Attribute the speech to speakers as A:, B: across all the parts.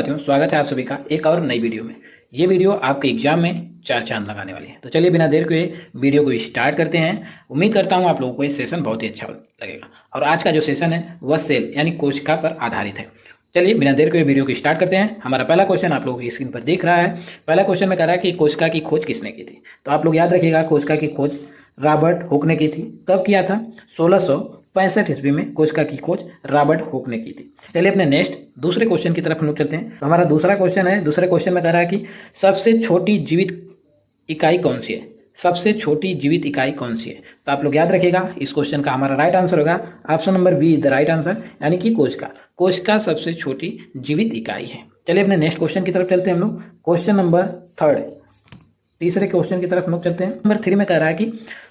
A: साथियों, स्वागत है आप सभी का एक और नई वीडियो में। ये वीडियो आपके एग्जाम में 4 चांद लगाने वाली है। तो चलिए बिना देर के वीडियो को स्टार्ट करते हैं। उम्मीद करता हूँ आप लोगों को ये सेशन बहुत ही अच्छा लगेगा। और आज का जो सेशन है वह सेल यानी कोशिका पर आधारित है। चलिए बिना देर के वीडियो को स्टार्ट करते हैं। हमारा पहला क्वेश्चन आप लोगों की स्क्रीन पर दिख रहा है। पहला क्वेश्चन में कह रहा है कि कोशिका की खोज किसने की थी। तो आप लोग याद रखिएगा, कोशिका की खोज रॉबर्ट हुक ने की थी। कब किया था? 1665 ईस्वी में कोशिका की खोज रॉबर्ट हुक ने की थी। चलिए अपने नेक्स्ट दूसरे क्वेश्चन की तरफ हम लोग चलते हैं। तो हमारा दूसरा क्वेश्चन है, दूसरे क्वेश्चन में कह रहा है कि सबसे छोटी जीवित इकाई कौन सी है। सबसे छोटी जीवित इकाई कौन सी है? तो आप लोग याद रखिएगा, इस क्वेश्चन का हमारा राइट आंसर होगा option number be the right answer, यानी कि कोशिका। कोशिका सबसे छोटी जीवित इकाई है। चलिए अपने नेक्स्ट क्वेश्चन की तरफ चलते हैं हम लोग। क्वेश्चन नंबर 3, तीसरे क्वेश्चन की तरफ हम लोग चलते हैं। नंबर 3 में कह रहा है कि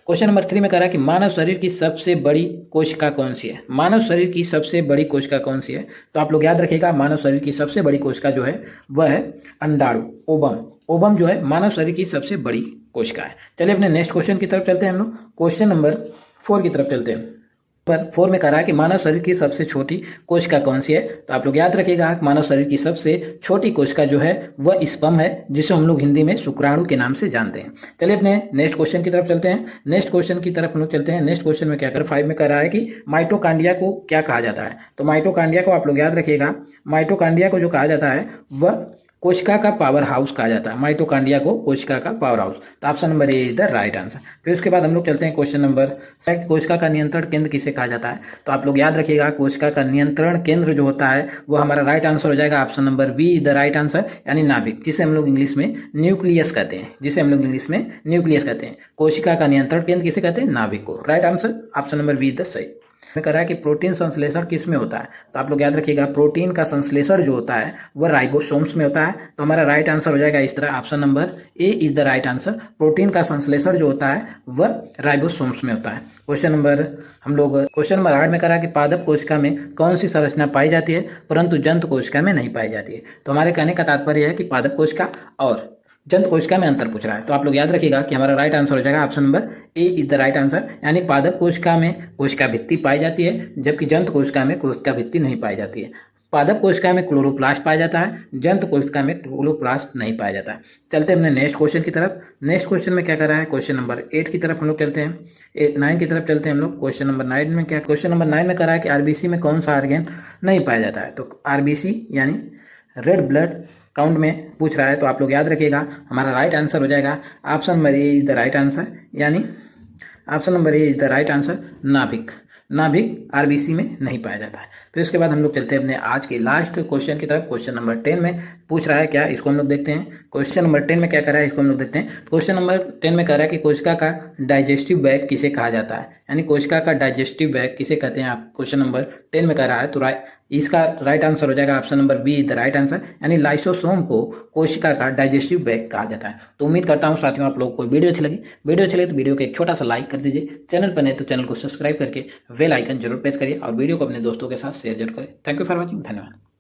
A: क्वेश्चन नंबर 3 में कह रहा है कि मानव शरीर की सबसे बड़ी कोशिका कौन सी है। मानव शरीर की सबसे बड़ी कोशिका कौन सी है? तो आप लोग याद रखिएगा, मानव शरीर की सबसे बड़ी कोशिका जो है वह है अंडाणु, ओवम। ओवम जो है मानव शरीर की सबसे बड़ी कोशिका है। चलिए अपने नेक्स्ट क्वेश्चन की तरफ चलते हैं हम लोग। क्वेश्चन नंबर 4 की तरफ चलते हैं। पर 4 में कह रहा है कि मानव शरीर की सबसे छोटी कोशिका कौन सी है। तो आप लोग याद रखिएगा, मानव शरीर की सबसे छोटी कोशिका जो है वह स्पर्म है, जिसे हम लोग हिंदी में शुक्राणु के नाम से जानते हैं। चलिए अपने नेक्स्ट क्वेश्चन की तरफ चलते हैं। नेक्स्ट क्वेश्चन की तरफ हम लोग चलते हैं। नेक्स्ट क्वेश्चन में क्या कर 5 में कह रहा है कि माइटोकांड्रिया को क्या कहा जाता है। तो माइटोकांड्रिया को आप लोग याद रखिएगा, माइटोकांड्रिया को जो कहा जाता है वह कोशिका का पावर हाउस कहा जाता है। माइटोकांड्रिया को कोशिका का पावर हाउस। तो option number A is the right answer. फिर उसके बाद हम लोग चलते हैं क्वेश्चन नंबर 7। कोशिका का नियंत्रण केंद्र किसे कहा जाता है। तो आप लोग याद रखिएगा, कोशिका का नियंत्रण केंद्र जो होता है वो हमारा राइट आंसर हो जाएगा option number be the right answer, यानी नाभिक, जिसे हम लोग इंग्लिश में न्यूक्लियस कहते हैं। जिसे हम लोग इंग्लिश में न्यूक्लियस कहते हैं। कोशिका का नियंत्रण केंद्र किसे कहते हैं? नाभिक को। Right answer option number be the सही में कह रहा है कि प्रोटीन संश्लेषण किस में होता है। तो आप लोग याद रखिएगा, प्रोटीन का संश्लेषण जो होता है वह राइबोसोम्स में होता है। तो हमारा राइट आंसर हो जाएगा इस तरह, option number A is the right answer. Protein का संश्लेषण जो होता है वह राइबोसोम्स में होता है। क्वेश्चन नंबर 8 में कह रहा है कि पादप कोशिका में कौन सी संरचना पाई जाती है परंतु जंतु कोशिका में नहीं पाई जाती है। तो हमारे कहने का तात्पर्य है कि पादप कोशिका और जंतु कोशिका में अंतर पूछ रहा है। तो आप लोग याद रखिएगा कि हमारा राइट आंसर हो जाएगा option number A is the right answer, यानी पादप कोशिका में कोशिका भित्ति पाई जाती है, जबकि जंतु कोशिका में कोशिका भित्ति नहीं पाई जाती है। पादप कोशिका में क्लोरोप्लास्ट पाया जाता है, जंतु कोशिका में क्लोरोप्लास्ट नहीं पाया जाता है। चलते हैं अपने नेक्स्ट क्वेश्चन की तरफ। नेक्स्ट क्वेश्चन में क्या कर रहा है? क्वेश्चन नंबर 8 की तरफ हम लोग चलते हैं। 9 की तरफ चलते हैं हम लोग। क्वेश्चन नंबर 9 में क्या? क्वेश्चन नंबर 9 में कर रहा है कि आरबीसी में कौन सा ऑर्गेन नहीं पाया जाता है। तो आरबीसी यानी रेड ब्लड काउंट में पूछ रहा है। तो आप लोग याद रखिएगा, हमारा राइट आंसर हो जाएगा option number A is the right answer, यानी option number A is the right answer, नाभिक। नाभिक आरबीसी में नहीं पाया जाता है। फिर उसके बाद हम लोग चलते हैं अपने आज के लास्ट क्वेश्चन की तरफ। क्वेश्चन नंबर 10 में पूछ रहा है क्या, इसको हम लोग देखते हैं। क्वेश्चन नंबर 10 में क्या कर रहा है, इसको हम लोग देखते हैं। क्वेश्चन नंबर 10 में कह रहा है कि कोशिका का डाइजेस्टिव बैग किसे कहा जाता है, यानी कोशिका का डाइजेस्टिव बैग किसे कहते हैं। आप क्वेश्चन नंबर 10 में कह रहा है, तो इसका राइट आंसर हो जाएगा option number be the right answer, यानी लाइसोसोम को कोशिका का डाइजेस्टिव बैग कहा जाता है। तो उम्मीद करता हूं साथियों आप लोगों को वीडियो अच्छी लगी। वीडियो अच्छी लगी तो वीडियो को एक छोटा सा लाइक कर दीजिए। चैनल पर नहीं तो चैनल को सब्सक्राइब करके बेल आइकन जरूर प्रेस करिए और वीडियो को अपने दोस्तों के साथ शेयर जरूर करें। Thank you for watching. धन्यवाद।